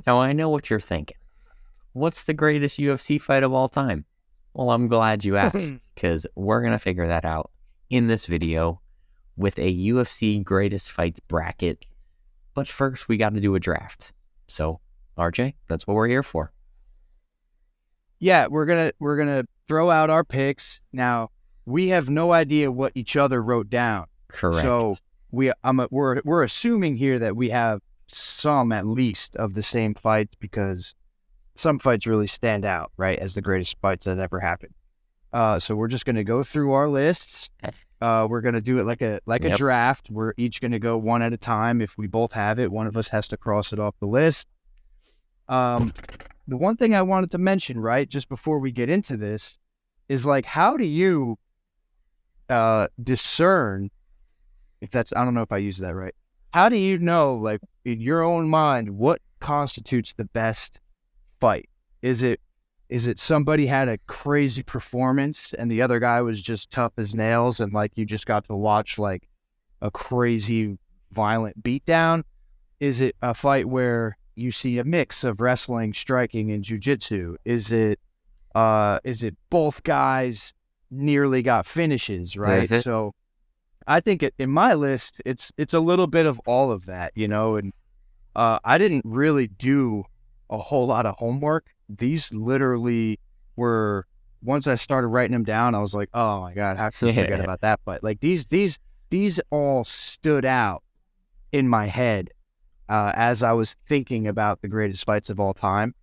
Now, I know what you're thinking. What's the greatest UFC fight of all time? Well, I'm glad you asked, because we're going to figure that out in this video with a UFC Greatest Fights bracket. But first, we got to do a draft. So, RJ, that's what we're here for. Yeah, we're gonna throw out our picks. Now, we have no idea what each other wrote down. Correct. So we're assuming here that we have some at least of the same fights, because some fights really stand out, right, as the greatest fights that ever happened. So we're just gonna go through our lists. We're gonna do it like a draft. We're each gonna go one at a time. If we both have it, one of us has to cross it off the list. The one thing I wanted to mention, right, just before we get into this, is like, how do you discern if that's, I don't know if I used that right. How do you know, like, in your own mind, what constitutes the best fight? Is it somebody had a crazy performance and the other guy was just tough as nails, and like you just got to watch like a crazy violent beatdown? Is it a fight where you see a mix of wrestling, striking, and jiu-jitsu? Is it both guys nearly got finishes, right? So I think in my list, it's a little bit of all of that, you know, and I didn't really do a whole lot of homework. These literally were, once I started writing them down, I was like, oh my God, how could I forget about that? But like these all stood out in my head as I was thinking about the greatest fights of all time.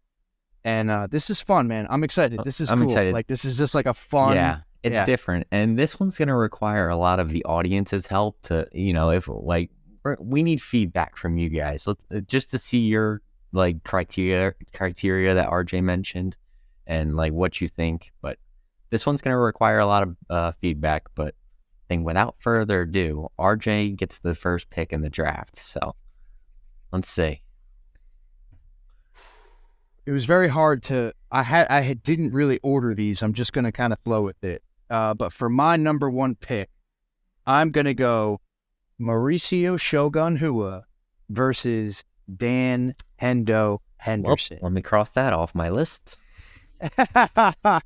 And this is fun, man. I'm excited. This is cool. Excited. Like, this is just like a fun. It's different. And this one's going to require a lot of the audience's help to, you know, if like, we need feedback from you guys. Just to see your like criteria that RJ mentioned and like what you think. But this one's going to require a lot of feedback. But I think without further ado, RJ gets the first pick in the draft. So let's see. It was very hard to, I didn't really order these. I'm just going to kind of flow with it. But for my number one pick, I'm going to go Mauricio Shogun Hua versus Dan Hendo Henderson. Well, let me cross that off my list. That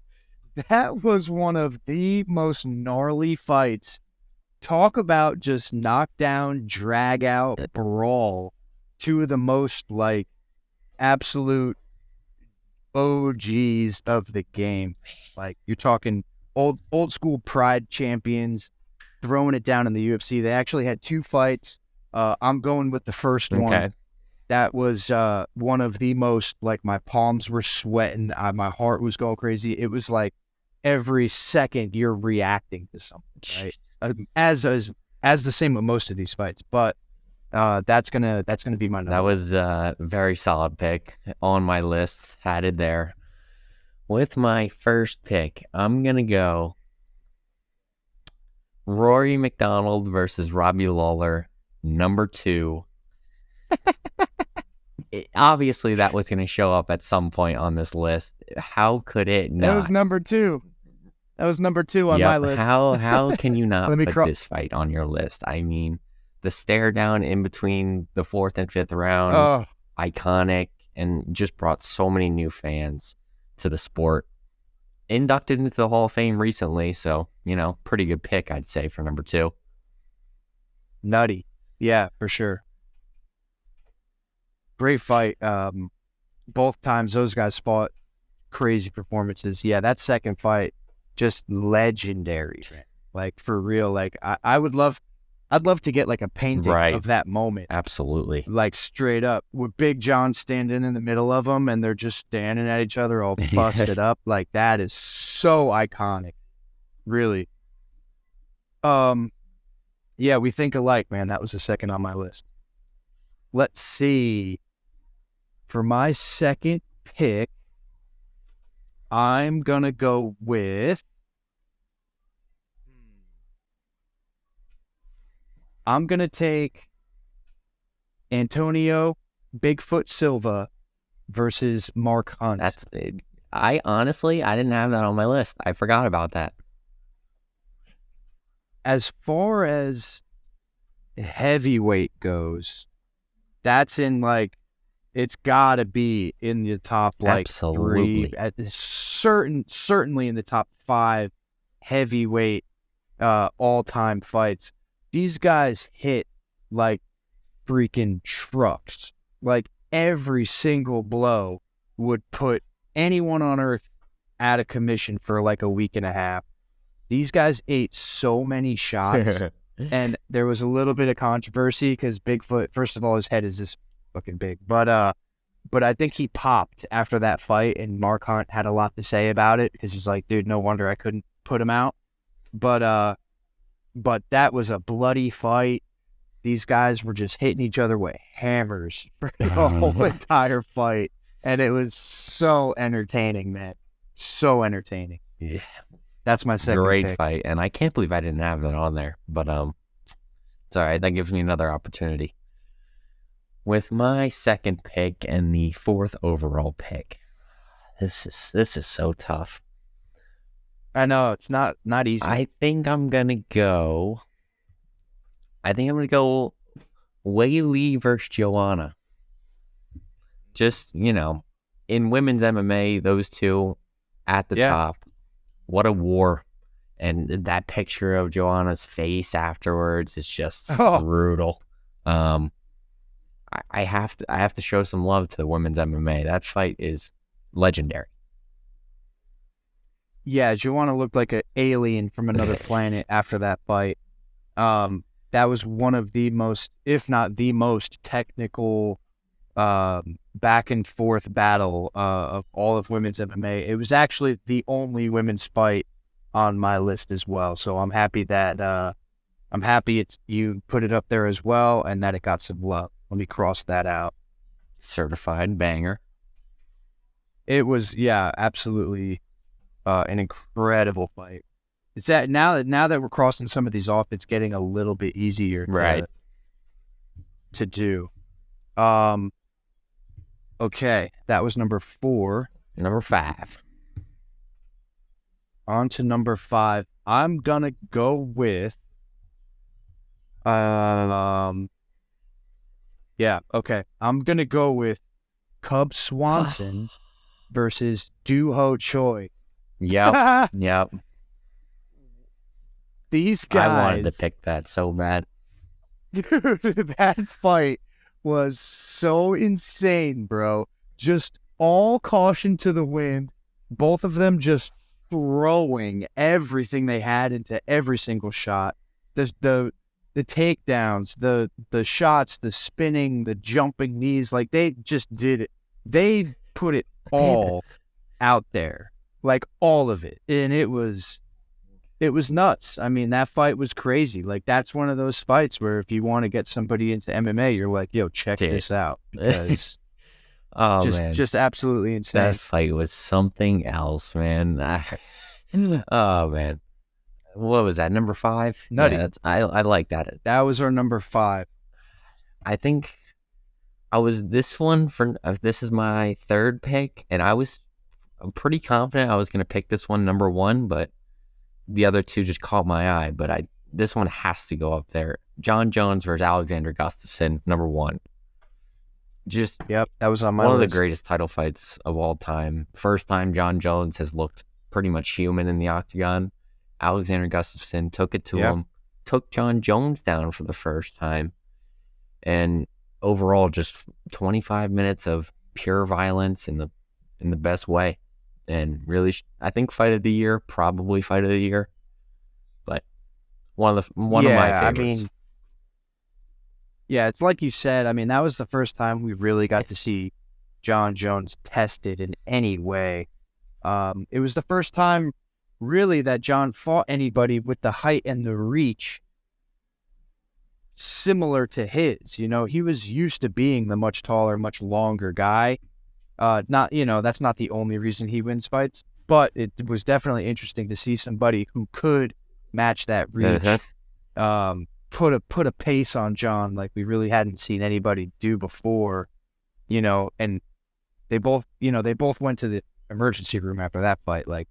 was one of the most gnarly fights. Talk about just knockdown, drag out, brawl. Two of the most like absolute OGs of the game. Like, you're talking old school Pride champions throwing it down in the UFC. They actually had two fights. I'm going with the first one. That was one of the most, like, my palms were sweating. My heart was going crazy. It was like every second you're reacting to something, right? As the same with most of these fights. But that's gonna be my number. That was a very solid pick on my list. Had it there. With my first pick, I'm gonna go Rory McDonald versus Robbie Lawler, number 2. Obviously, that was gonna show up at some point on this list. How could it not? That was number 2. That was number 2 on my list. How can you not put this fight on your list? I mean, the stare down in between the 4th and 5th round, iconic, and just brought so many new fans to the sport. Inducted into the Hall of Fame recently, so, you know, pretty good pick, I'd say, for number 2. Nutty. Yeah, for sure. Great fight. Both times those guys fought, crazy performances. Yeah, that second fight, just legendary. Like, for real. Like, I'd love to get like a painting of that moment. Absolutely. Like, straight up with Big John standing in the middle of them and they're just standing at each other all busted up. Like, that is so iconic. Really. Yeah, we think alike, man. That was the second on my list. Let's see. For my second pick, I'm going to go with I'm going to take Antonio Bigfoot Silva versus Mark Hunt. I didn't have that on my list. I forgot about that. As far as heavyweight goes, that's in like it's got to be in the top like Absolutely. 3, certainly in the top 5 heavyweight all-time fights. These guys hit like freaking trucks. Like every single blow would put anyone on earth out of commission for like a week and a half. These guys ate so many shots, and there was a little bit of controversy because Bigfoot, first of all, his head is this fucking big, but I think he popped after that fight, and Mark Hunt had a lot to say about it because he's like, dude, no wonder I couldn't put him out. But that was a bloody fight. These guys were just hitting each other with hammers for the whole entire fight, and it was so entertaining, man. So entertaining. Yeah. That's my second Great pick. fight, and I can't believe I didn't have that on there. But it's all right. That gives me another opportunity. With my second pick and the 4th overall pick, this is so tough. I know it's not easy. I think I'm gonna go Weili versus Joanna. Just, in women's MMA, those two at the top. What a war. And that picture of Joanna's face afterwards is just brutal. I have to show some love to the women's MMA. That fight is legendary. Yeah, Joanna looked like an alien from another planet after that fight. That was one of the most, if not the most technical back and forth battle of all of women's MMA. It was actually the only women's fight on my list as well. So I'm happy that you put it up there as well, and that it got some love. Let me cross that out. Certified banger. It was, absolutely an incredible fight. It's that now that we're crossing some of these off, it's getting a little bit easier to do. Okay, that was number 4. Number 5. On to number 5. I'm gonna go with I'm gonna go with Cub Swanson versus Doo Ho Choi. Yep. These guys, I wanted to pick that so bad. Dude, that fight was so insane, bro. Just all caution to the wind. Both of them just throwing everything they had into every single shot. The takedowns, the shots, the spinning, the jumping knees, like they just did it. They put it all out there, like all of it, and it was nuts. I mean, that fight was crazy. Like that's one of those fights where if you want to get somebody into MMA, you're like, yo, check this out because just absolutely insane. That fight was something else, man. Oh man. What was that? Number 5? Nutty. Yeah, I like that. That was our number 5. I think I was this one for. This is my 3rd pick, and I'm pretty confident I was going to pick this one number 1, but the other two just caught my eye. But this one has to go up there. John Jones versus Alexander Gustafsson, number 1. That was on my list. One list. of the greatest title fights of all time. First time John Jones has looked pretty much human in the octagon. Alexander Gustafsson took it to him, took John Jones down for the first time, and overall just 25 minutes of pure violence in the best way, and really I think fight of the year, probably fight of the year, but one of my favorites. I mean, it's like you said. I mean, that was the first time we really got to see John Jones tested in any way. It was the first time really that John fought anybody with the height and the reach similar to his. He was used to being the much taller, much longer guy. That's not the only reason he wins fights, but it was definitely interesting to see somebody who could match that reach. Put a pace on John like we really hadn't seen anybody do before, and they both went to the emergency room after that fight. Like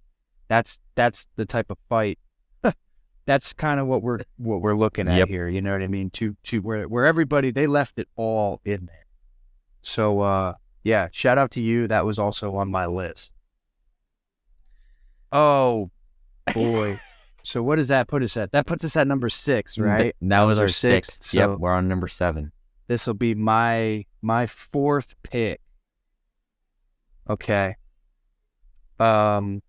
that's the type of fight. That's kind of what we're looking at here. You know what I mean? To where everybody, they left it all in there. So yeah, shout out to you. That was also on my list. Oh boy. So what does that put us at? That puts us at number 6, right? That was our sixth. sixth. So Yep, we're on number 7. this will be my fourth pick. Okay. Okay,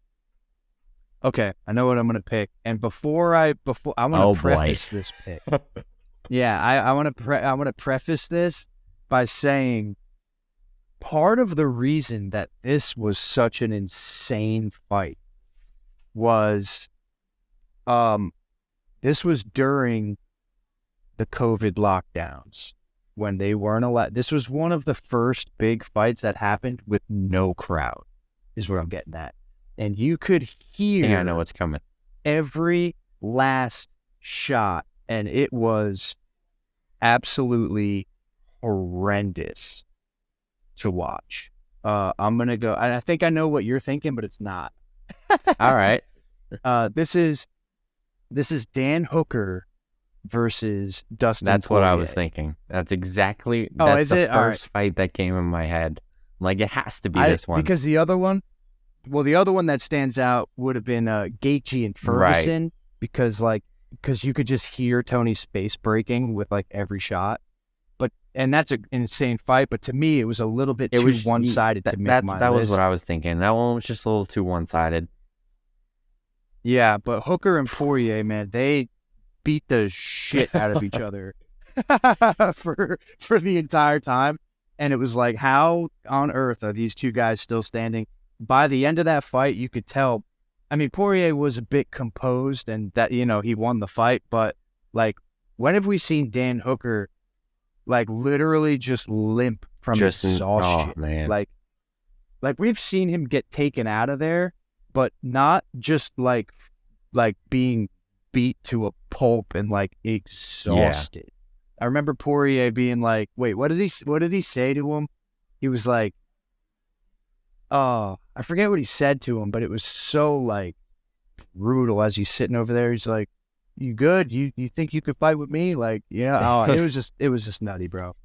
I know what I'm gonna pick. And before I want to preface this pick. Yeah, I want to preface this by saying part of the reason that this was such an insane fight was this was during the COVID lockdowns when they weren't allowed. This was one of the first big fights that happened with no crowd, is what I'm getting at. And you could hear I know what's coming. Every last shot, and it was absolutely horrendous to watch. I'm gonna go. I think I know what you're thinking, but it's not. All right. This is Dan Hooker versus Dustin. That's Poirier. what I was thinking. That's exactly. Oh, that's is the it? All first fight that came in my head. Like, it has to be this one. Because the other one, the other one that stands out would have been Gaethje and Ferguson, right? Because you could just hear Tony's face breaking with like every shot. And that's an insane fight, but to me, it was a little bit too one-sided to make my list. That was what I was thinking. That one was just a little too one-sided. Yeah, but Hooker and Poirier, man, they beat the shit out of each other for the entire time. And it was like, how on earth are these two guys still standing? By the end of that fight, you could tell. I mean, Poirier was a bit composed, and that he won the fight. But like, when have we seen Dan Hooker like literally just limp from exhaustion? Oh, man. Like we've seen him get taken out of there, but not just like being beat to a pulp and like exhausted. Yeah. I remember Poirier being like, "Wait, what did he say to him?" He was like, "Oh, I forget what he said to him, but it was so like brutal." As he's sitting over there, he's like, "You good? You think you could fight with me?" Like, yeah. Oh, it was just nutty, bro.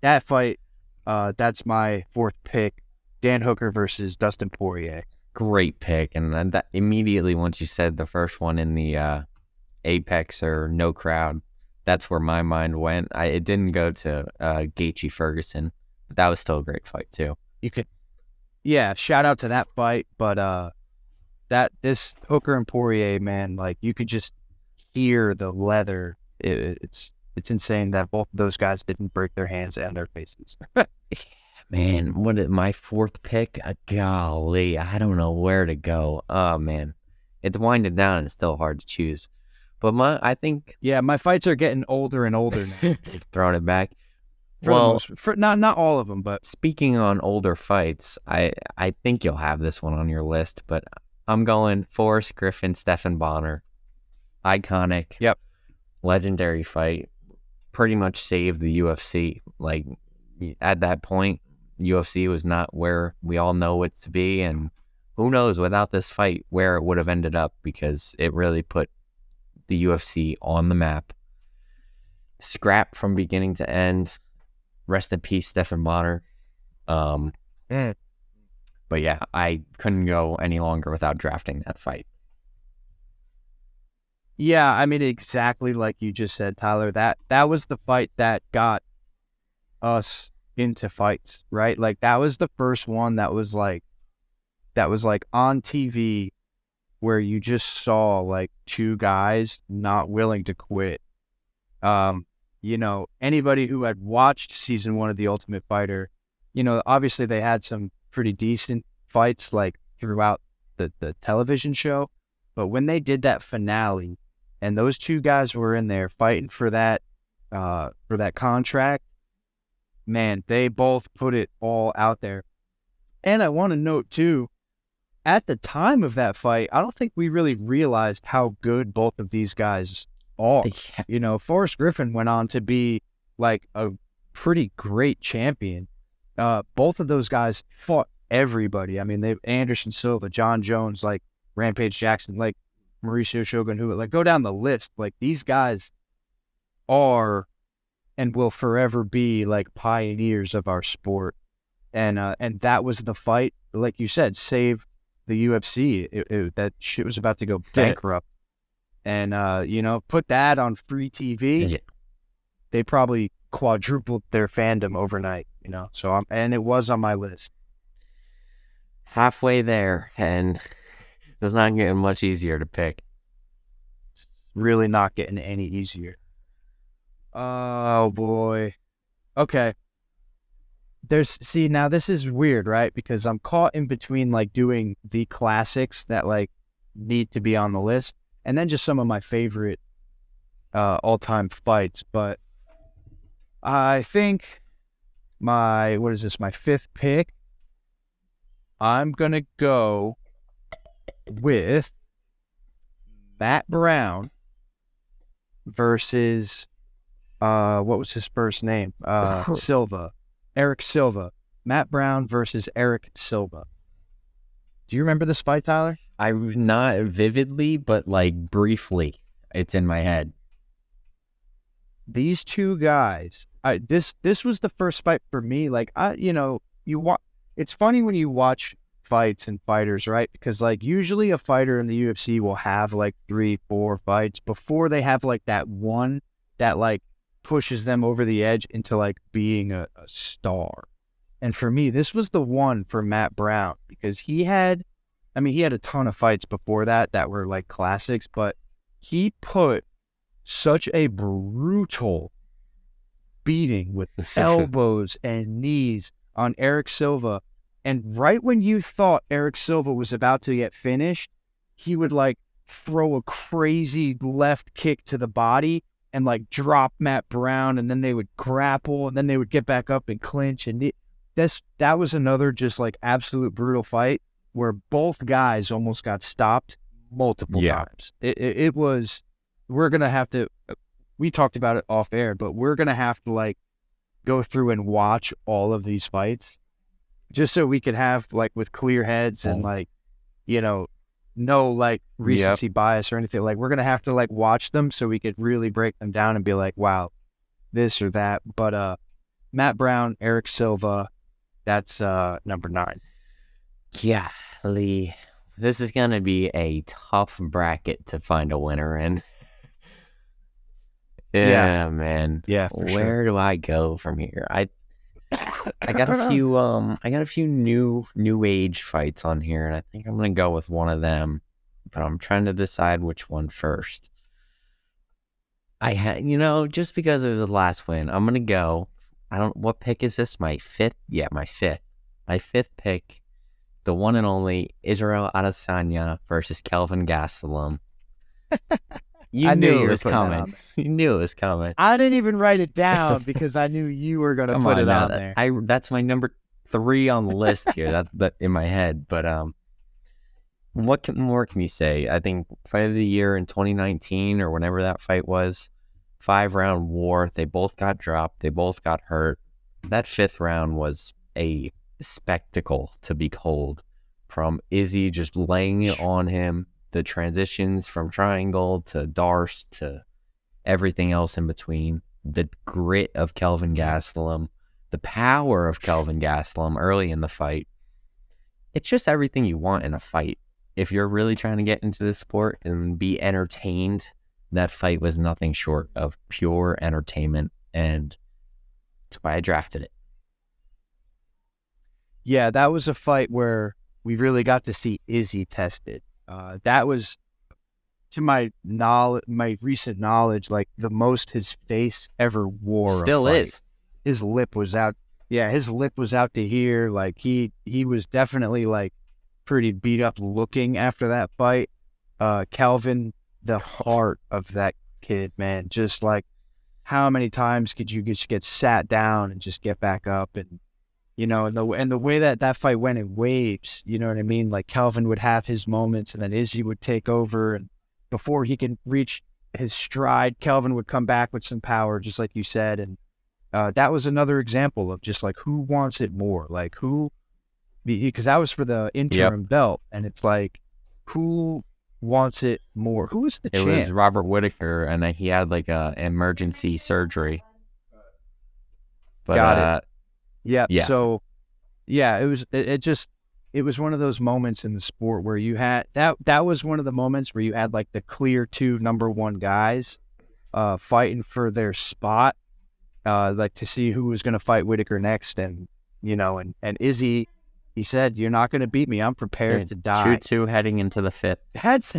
That fight, that's my fourth pick. Dan Hooker versus Dustin Poirier. Great pick. And then that immediately, once you said the first one in the Apex or no crowd, that's where my mind went. It didn't go to Gaethje Ferguson, but that was still a great fight too. Shout out to that fight, but this Hooker and Poirier, man, like you could just hear the leather. It's insane that both of those guys didn't break their hands and their faces. Man, my fourth pick? Golly, I don't know where to go. Oh man, it's winding down and it's still hard to choose. But I think my fights are getting older and older now. Throwing it back. Not all of them, but speaking on older fights, I think you'll have this one on your list, but I'm going Forrest Griffin, Stephan Bonnar. Iconic. Yep. Legendary fight. Pretty much saved the UFC. Like, at that point, UFC was not where we all know it to be, and who knows without this fight where it would have ended up, because it really put the UFC on the map. Scrap from beginning to end. Rest in peace, Stephan Bonnar. But yeah, I couldn't go any longer without drafting that fight. Yeah, I mean, exactly like you just said, Tyler. That was the fight that got us into fights, right? Like, that was the first one that was like on TV where you just saw like two guys not willing to quit. Anybody who had watched season 1 of The Ultimate Fighter, obviously they had some pretty decent fights like throughout the television show, but when they did that finale and those two guys were in there fighting for that contract, man, they both put it all out there. And I want to note too, at the time of that fight, I don't think we really realized how good both of these guys are. Forrest Griffin went on to be like a pretty great champion. Both of those guys fought everybody. I mean, they've Anderson Silva, John Jones, like Rampage Jackson, like Mauricio Shogun, who like go down the list. Like, these guys are and will forever be like pioneers of our sport. And that was the fight, like you said, save the UFC. That shit was about to go bankrupt. And, put that on free TV. Yeah. They probably quadrupled their fandom overnight, So and it was on my list. Halfway there, and it's not getting much easier to pick. Really not getting any easier. Oh boy. Okay. Now this is weird, right? Because I'm caught in between like doing the classics that like need to be on the list and then just some of my favorite all-time fights. But I think my fifth pick, I'm going to go with Matt Brown versus, what was his first name? Silva. Eric Silva. Matt Brown versus Eric Silva. Do you remember this fight, Tyler? Not vividly, but like briefly, it's in my head. These two guys, this was the first fight for me. Like, it's funny when you watch fights and fighters, right? Because like usually a fighter in the UFC will have like 3-4 fights before they have like that one that like pushes them over the edge into like being a star. And for me, this was the one for Matt Brown because he had a ton of fights before that were like classics, but he put such a brutal beating with elbows and knees on Eric Silva. And right when you thought Eric Silva was about to get finished, he would like throw a crazy left kick to the body and like drop Matt Brown, and then they would grapple, and then they would get back up and clinch. And that was another just like absolute brutal fight where both guys almost got stopped multiple times. It was, we're going to have to, we talked about it off air, but we're going to have to like go through and watch all of these fights just so we could have like with clear heads and like, no like recency bias or anything. Like we're going to have to like watch them so we could really break them down and be like, wow, this or that. But Matt Brown, Eric Silva, that's number 9. Yeah, Lee, this is going to be a tough bracket to find a winner in. Yeah, man. Yeah, where do I go from here? I got a few new age fights on here, and I think I'm gonna go with one of them, but I'm trying to decide which one first. I had, just because it was the last win, I'm gonna go. What pick is this? My fifth? Yeah, my fifth. My fifth pick, the one and only Israel Adesanya versus Kelvin Gastelum. You knew it was coming. You knew it was coming. I didn't even write it down because I knew you were going to put it on there. That's my number 3 on the list here. that in my head. But what more can you say? I think fight of the year in 2019 or whenever that fight was, 5-round war. They both got dropped. They both got hurt. That 5th round was a spectacle to behold. From Izzy just laying it on him. The transitions from triangle to Darce to everything else in between, the grit of Kelvin Gastelum, the power of Kelvin Gastelum early in the fight. It's just everything you want in a fight. If you're really trying to get into this sport and be entertained, that fight was nothing short of pure entertainment, and that's why I drafted it. Yeah, that was a fight where we really got to see Izzy tested. That was, to my recent knowledge, like the most his face ever wore. Still is. His lip was out. Yeah, his lip was out to here. Like he was definitely like pretty beat up looking after that fight. Calvin, the heart of that kid, man. Just like how many times could you just get sat down and just get back up and. And the way that fight went in waves, you know what I mean? Like Calvin would have his moments and then Izzy would take over, and before he could reach his stride, Calvin would come back with some power, just like you said. And that was another example of just like who wants it more, like who, because that was for the interim belt, and it's like who wants it more? Who was the champ? It was Robert Whittaker, and he had like a emergency surgery. But Got it. Yeah. yeah, So yeah, it was one of those moments in the sport where you had that was one of the moments where you had like the clear two number one guys fighting for their spot, like to see who was going to fight Whitaker next. And, and Izzy, he said, "You're not going to beat me. I'm prepared to die." 2-2 heading into the fifth. That's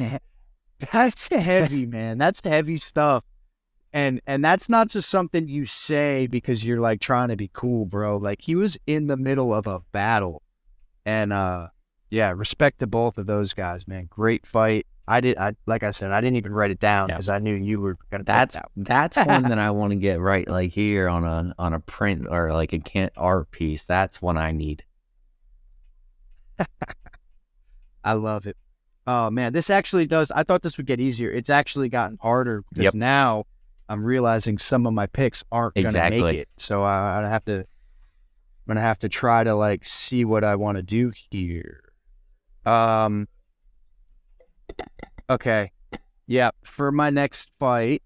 heavy, man. That's heavy stuff. And that's not just something you say because you're like trying to be cool, bro. Like he was in the middle of a battle. And yeah, respect to both of those guys, man. Great fight. Like I said, I didn't even write it down because I knew you were gonna. That's one that I want to get right, like here on a print or like a art piece. That's one I need. I love it. Oh man, this actually does. I thought this would get easier. It's actually gotten harder because now I'm realizing some of my picks aren't gonna make it. So I'm gonna have to try to like see what I want to do here. Okay. Yeah, for my next fight,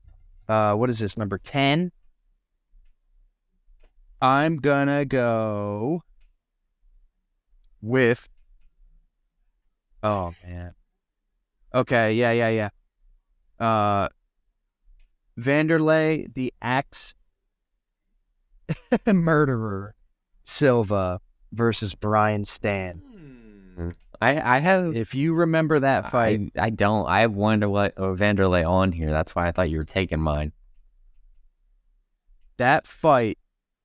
what is this, number 10? I'm gonna go with oh man. Okay, yeah. Vanderlei the Axe Murderer Silva versus Brian Stan. I have. If you remember that fight, I don't. I have Vanderlei on here. That's why I thought you were taking mine. That fight,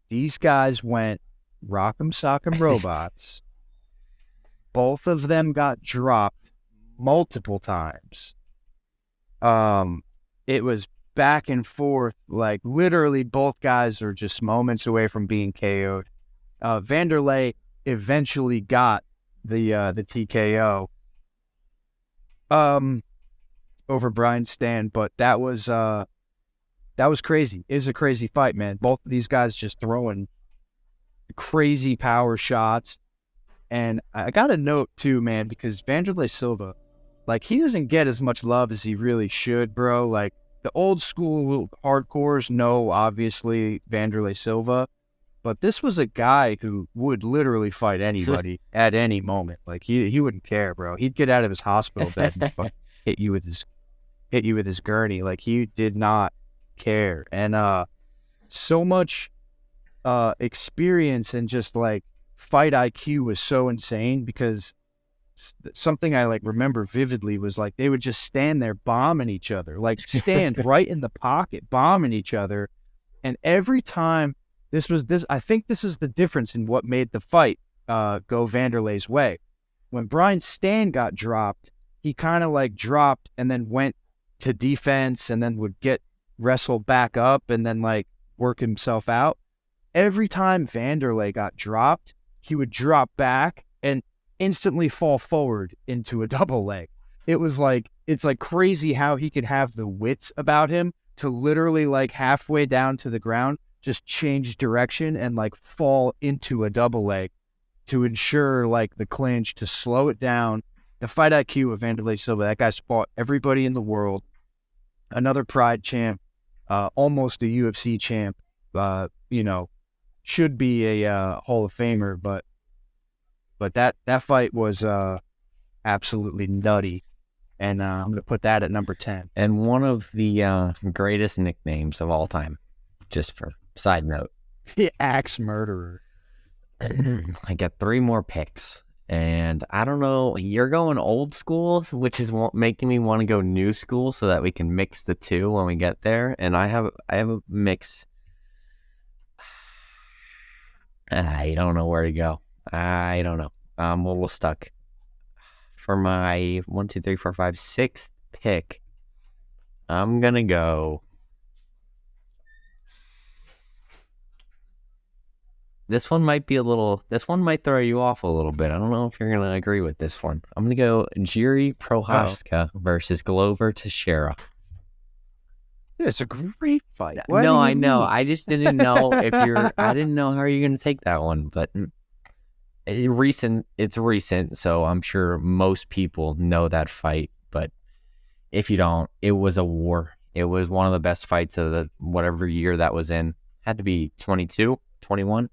these guys went rock'em sock'em robots. Both of them got dropped multiple times. It was back and forth. Like literally, both guys are just moments away from being KO'd. Vanderlei eventually got the TKO over Brian Stan, but that was crazy. It was a crazy fight, man. Both of these guys just throwing crazy power shots. And I got a note too, man, because Vanderlei Silva, like he doesn't get as much love as he really should, bro. Like the old school hardcores know obviously Vanderlei Silva. But this was a guy who would literally fight anybody at any moment. Like he wouldn't care, bro. He'd get out of his hospital bed and hit you with his gurney. Like he did not care. And so much experience and just like fight IQ was so insane because something I like remember vividly was like they would just stand there bombing each other, like stand right in the pocket, bombing each other. And every time I think this is the difference in what made the fight go Vanderlei's way. When Brian Stan got dropped, he kind of like dropped and then went to defense and then would get wrestled back up and then like work himself out. Every time Vanderlei got dropped, he would drop back and instantly fall forward into a double leg. It's like crazy how he could have the wits about him to literally like halfway down to the ground just change direction and like fall into a double leg to ensure like the clinch, to slow it down. The fight IQ of Vanderlei Silva, that guy's fought everybody in the world. Another Pride champ, almost a UFC champ, should be a Hall of Famer, but that fight was absolutely nutty. And I'm going to put that at number 10. And one of the greatest nicknames of all time, just for side note. The Axe Murderer. I got 3 more picks. And I don't know, you're going old school, which is making me want to go new school so that we can mix the two when we get there. And I have a mix. I don't know where to go. I don't know. We're stuck. For my 1, 2, 3, 4, 5, 6th pick, I'm going to go. This one might throw you off a little bit. I don't know if you're going to agree with this one. I'm going to go Jiri Prochazka versus Glover Teixeira. Yeah, it's a great fight. No, I know. I just didn't know I didn't know how you're going to take that one, but it's recent, so I'm sure most people know that fight, but if you don't, it was a war. It was one of the best fights of the whatever year that was in. Had to be 22. 21.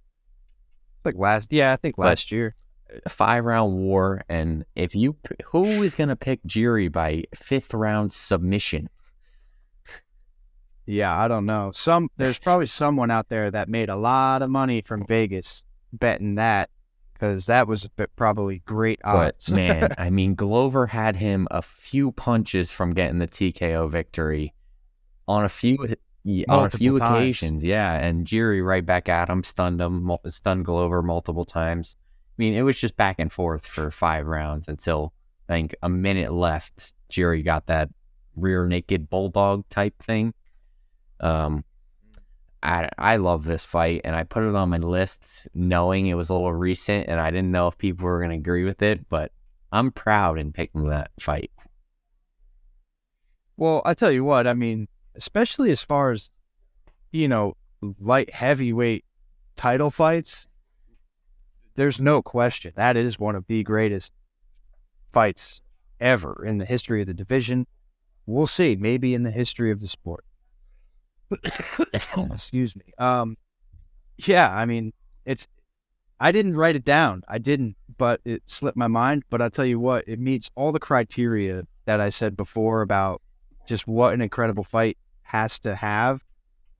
Like I think last year. A 5-round war, and who is gonna pick Jiri by 5th round submission? Yeah, I don't know. There's probably someone out there that made a lot of money from Vegas betting that, because that was probably great odds. But man, I mean, Glover had him a few punches from getting the TKO victory on a few occasions. Yeah, and Jiri right back at him, stunned Glover multiple times. I mean, it was just back and forth for 5 rounds until I think a minute left. Jiri got that rear naked bulldog type thing. I love this fight, and I put it on my list knowing it was a little recent, and I didn't know if people were going to agree with it, but I'm proud in picking that fight. Well, I tell you what, I mean, especially as far as, light heavyweight title fights, there's no question that is one of the greatest fights ever in the history of the division. We'll see, maybe in the history of the sport. Excuse me. Yeah, I mean, I didn't write it down. I didn't, but it slipped my mind. But I'll tell you what, it meets all the criteria that I said before about just what an incredible fight has to have.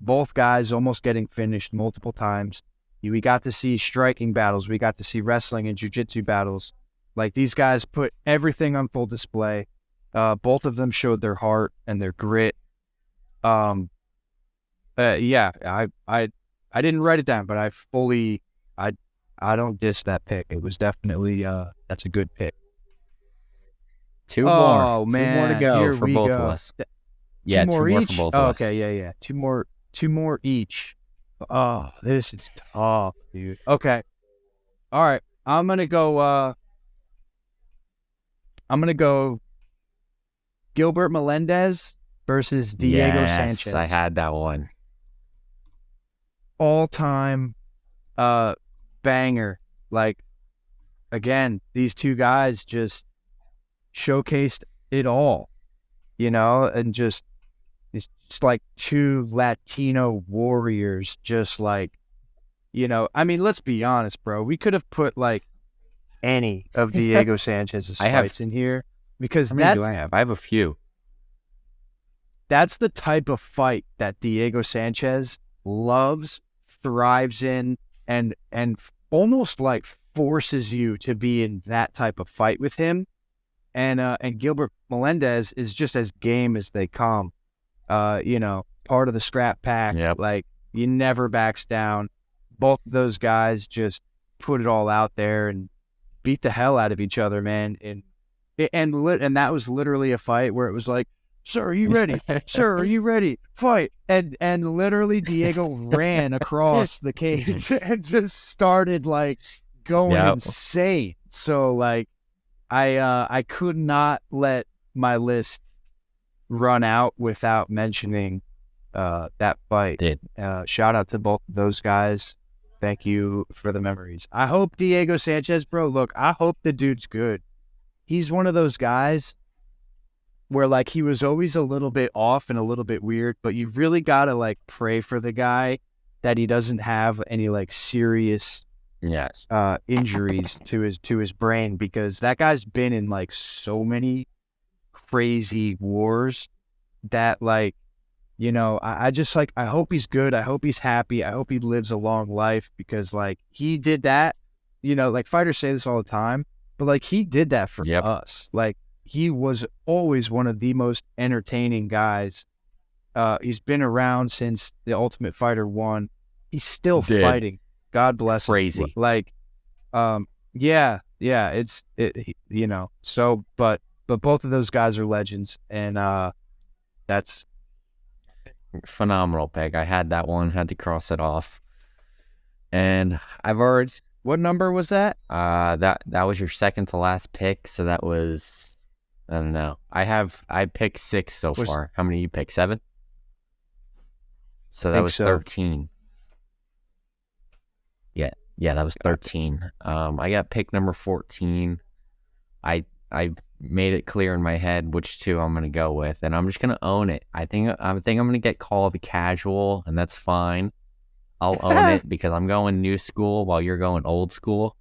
Both guys almost getting finished multiple times. We got to see striking battles. We got to see wrestling and jiu-jitsu battles. Like, these guys put everything on full display. Both of them showed their heart and their grit. Yeah, I didn't write it down, but I don't diss that pick. It was definitely that's a good pick. Two more to go Here for both of us. Yeah, two more for both of us. Okay, yeah. Two more each. Oh, this is tough, dude. Okay. All right. I'm gonna go Gilbert Melendez versus Diego Sanchez. I had that one. All-time banger. Like, again, these two guys just showcased it all, and just it's just like two Latino warriors, just like, I mean, let's be honest, bro. We could have put like any of Diego Sanchez's fights in here, because how many do I have? I have a few. That's the type of fight that Diego Sanchez loves, thrives in, and almost like forces you to be in that type of fight with him. And Gilbert Melendez is just as game as they come. Part of the scrap pack. Yep. Like, he never backs down. Both of those guys just put it all out there and beat the hell out of each other, man. And that was literally a fight where it was like, "Sir, are you ready? Sir, are you ready? Fight!" And literally Diego ran across the cage and just started like going insane. So like, I could not let my list run out without mentioning that fight. Shout out to both of those guys. Thank you for the memories. I hope Diego Sanchez, bro, look, I hope the dude's good. He's one of those guys where like he was always a little bit off and a little bit weird, but you really got to like pray for the guy that he doesn't have any like serious injuries to his brain, because that guy's been in like so many crazy wars that like, I just like, I hope he's good. I hope he's happy. I hope he lives a long life, because like he did that, like fighters say this all the time, but like he did that for us. Like, he was always one of the most entertaining guys. He's been around since The Ultimate Fighter 1. He's still fighting. God bless him. Crazy. Like, it's so, but both of those guys are legends, and that's phenomenal pick. I had that one, had to cross it off. And I've already... What number was that? That was your second to last pick, so that was... I don't know. I picked 6 so far. How many you picked? 7? So that was 13. Yeah, that was 13. I got pick number 14. I made it clear in my head which 2 I'm gonna go with, and I'm just gonna own it. I think I'm gonna get Call of the Casual, and that's fine. I'll own it because I'm going new school while you're going old school.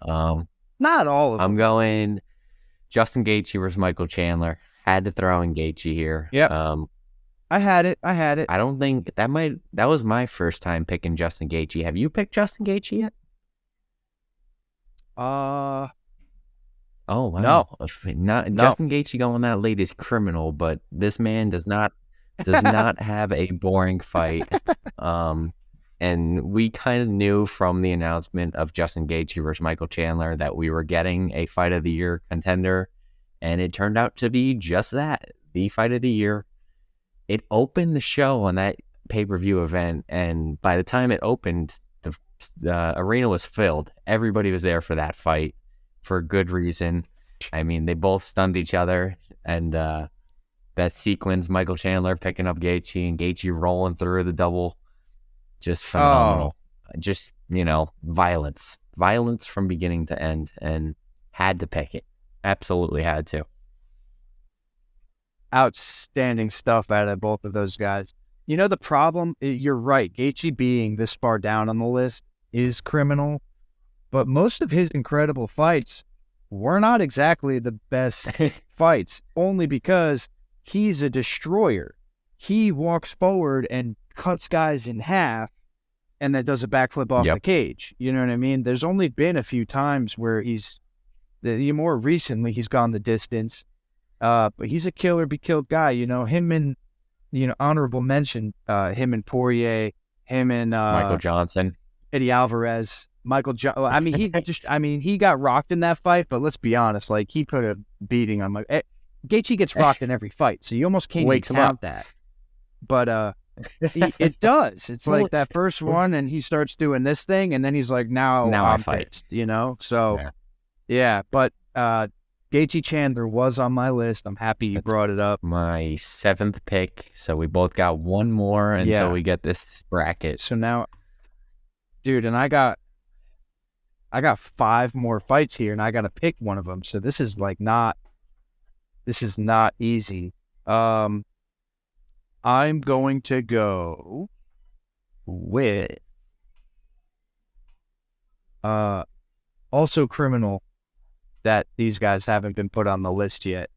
Not all of I'm them. going Justin Gaethje versus Michael Chandler. Had to throw in Gaethje here. Yep. I had it. I don't think that was my first time picking Justin Gaethje. Have you picked Justin Gaethje yet? Oh wow. No. Justin Gaethje going that late is criminal, but this man does not have a boring fight. And we kind of knew from the announcement of Justin Gaethje versus Michael Chandler that we were getting a fight of the year contender, and it turned out to be just that, the fight of the year. It opened the show on that pay-per-view event, and by the time it opened, the arena was filled. Everybody was there for that fight for good reason. I mean, they both stunned each other, and that sequence, Michael Chandler picking up Gaethje and Gaethje rolling through the double, just phenomenal. Just, violence from beginning to end, and had to pick it. Absolutely had to. Outstanding stuff out of both of those guys. The problem, you're right, Gaethje being this far down on the list is criminal, but most of his incredible fights were not exactly the best fights, only because he's a destroyer. He walks forward and cuts guys in half and then does a backflip off the cage. You know what I mean? There's only been a few times where more recently he's gone the distance. But he's a killer be killed guy. Him and, honorable mention, him and Poirier, him and Michael Johnson, Eddie Alvarez, he got rocked in that fight, but let's be honest, like, he put a beating on Gaethje gets rocked in every fight, so you almost can't even count that. But it does. It's like that first one, and he starts doing this thing, and then he's like, now I'm pissed, So, yeah, but Gaethje Chandler was on my list. I'm happy you brought it up. My 7th pick, so we both got one more until we get this bracket. So now, dude, and I got 5 more fights here, and I got to pick one of them. So this is not easy. I'm going to go with also criminal that these guys haven't been put on the list yet.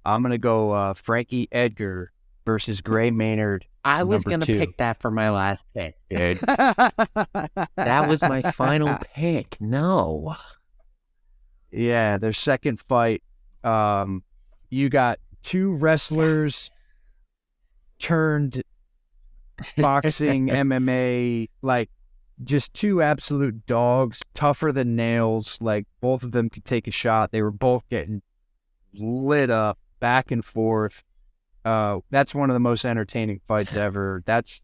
I'm going to go Frankie Edgar versus Gray Maynard. I was going to pick that for my last pick, dude. That was my final pick. No. Yeah, their second fight. You got 2 wrestlers turned boxing, MMA, like, just 2 absolute dogs, tougher than nails. Like, both of them could take a shot. They were both getting lit up back and forth. That's one of the most entertaining fights ever. That's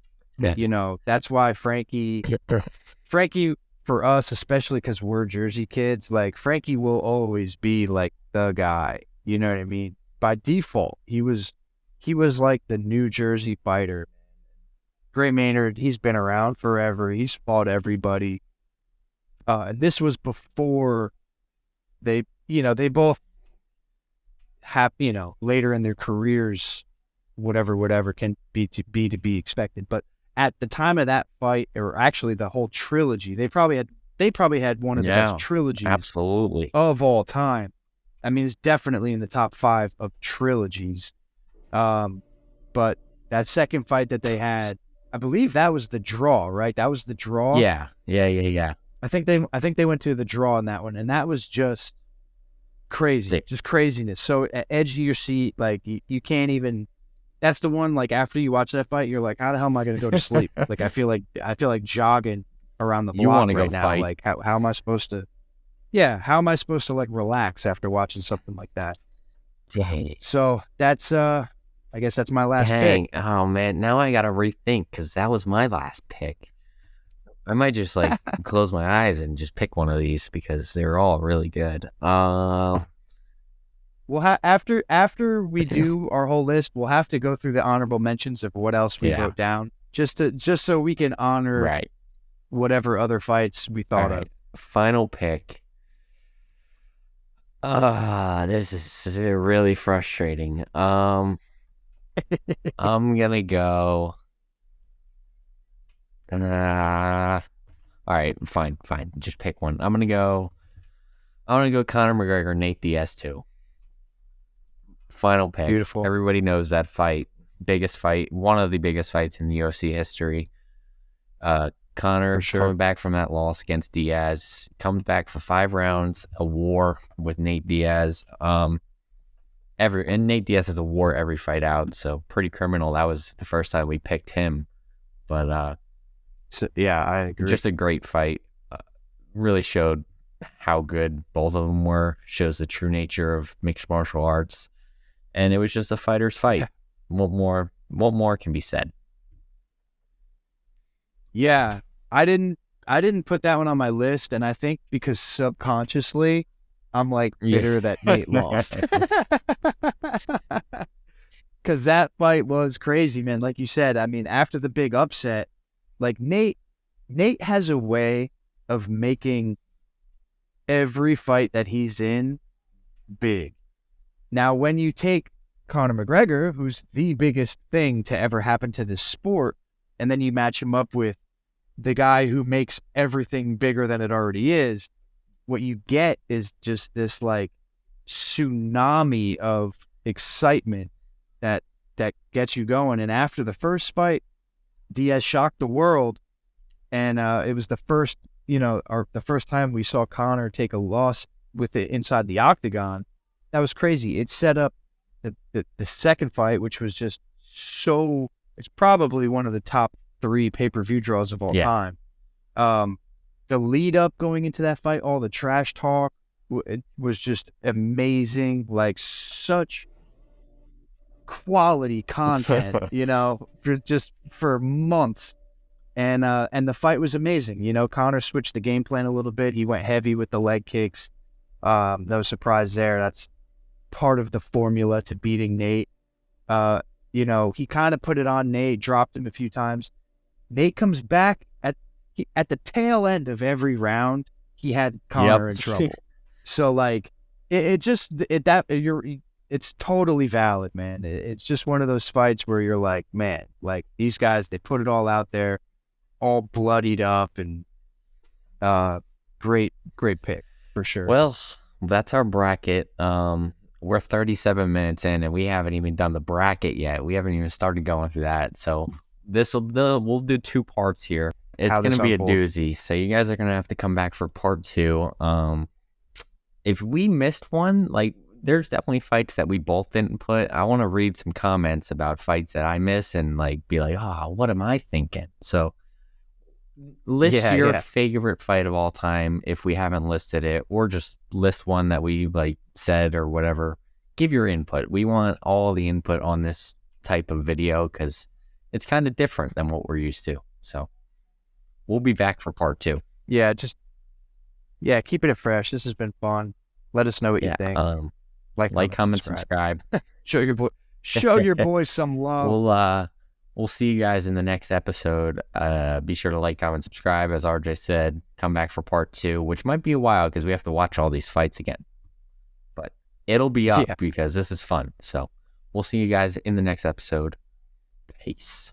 why Frankie, for us, especially because we're Jersey kids, like, Frankie will always be like the guy. You know what I mean? By default, he was like the New Jersey fighter. Gray Maynard, he's been around forever. He's fought everybody. This was before they both have, later in their careers, whatever can be to be expected. But at the time of that fight, or actually the whole trilogy, they probably had one of the best trilogies absolutely of all time. I mean, it's definitely in the top 5 of trilogies. But that second fight that they had, I believe that was the draw, right? That was the draw. Yeah. I think they went to the draw in that one, and that was just crazy, just craziness. So at edge of your seat, like, you can't even. That's the one, like, after you watch that fight, you're like, how the hell am I going to go to sleep? Like, I feel like jogging around the block. You want to right go now. fight? Like, how am I supposed to? Yeah, how am I supposed to, like, relax after watching something like that? Dang. So that's I guess that's my last pick. Oh man, now I gotta rethink because that was my last pick. I might just like close my eyes and just pick one of these because they're all really good. Well, after we do our whole list, we'll have to go through the honorable mentions of what else we wrote down, just so we can honor whatever other fights we thought of. Final pick. This is really frustrating. I'm gonna go. All right, fine. Just pick one. I'm gonna go Conor McGregor, Nate Diaz too. Final pick. Beautiful. Everybody knows that fight. Biggest fight, one of the biggest fights in the UFC history. Conor coming back from that loss against Diaz, comes back for 5 rounds, a war with Nate Diaz. And Nate Diaz has a war every fight out, so pretty criminal. That was the first time we picked him. But yeah, I agree. Just a great fight. Really showed how good both of them were. Shows the true nature of mixed martial arts. And it was just a fighter's fight. What more can be said? Yeah, I didn't put that one on my list, and I think because subconsciously I'm like bitter that Nate lost. Because that fight was crazy, man. Like you said, I mean, after the big upset, like Nate has a way of making every fight that he's in big. Now, when you take Conor McGregor, who's the biggest thing to ever happen to this sport, and then you match him up with the guy who makes everything bigger than it already is, what you get is just this like tsunami of excitement that gets you going. And after the first fight, Diaz shocked the world, and it was the first time we saw Conor take a loss with it inside the octagon. That was crazy. It set up the second fight, which was just so. It's probably one of the top 3 pay-per-view draws of all time. The lead up going into that fight, all the trash talk, it was just amazing. Like such quality content, for months. And the fight was amazing. Conor switched the game plan a little bit. He went heavy with the leg kicks. No surprise there. That's part of the formula to beating Nate. He kind of put it on Nate, dropped him a few times. Nate comes back at the tail end of every round. He had Conor in trouble. So like it's totally valid, man. It's just one of those fights where you're like, man, like these guys, they put it all out there, all bloodied up, and great pick for sure. Well, that's our bracket. We're 37 minutes in, and we haven't even done the bracket yet. We haven't even started going through that. So we'll do 2 parts here. It's going to be a doozy. So you guys are going to have to come back for part 2. If we missed one, like there's definitely fights that we both didn't put. I want to read some comments about fights that I miss and like be like, what am I thinking? So list your favorite fight of all time if we haven't listed it, or just list one that we like said or whatever. Give your input. We want all the input on this type of video because it's kind of different than what we're used to. So we'll be back for part 2. Keeping it fresh. This has been fun. Let us know what you think. Like, comment, subscribe. Show your boys some love. We'll see you guys in the next episode. Be sure to like, comment, subscribe. As RJ said, come back for part 2, which might be a while because we have to watch all these fights again. But it'll be up because this is fun. So we'll see you guys in the next episode. Peace.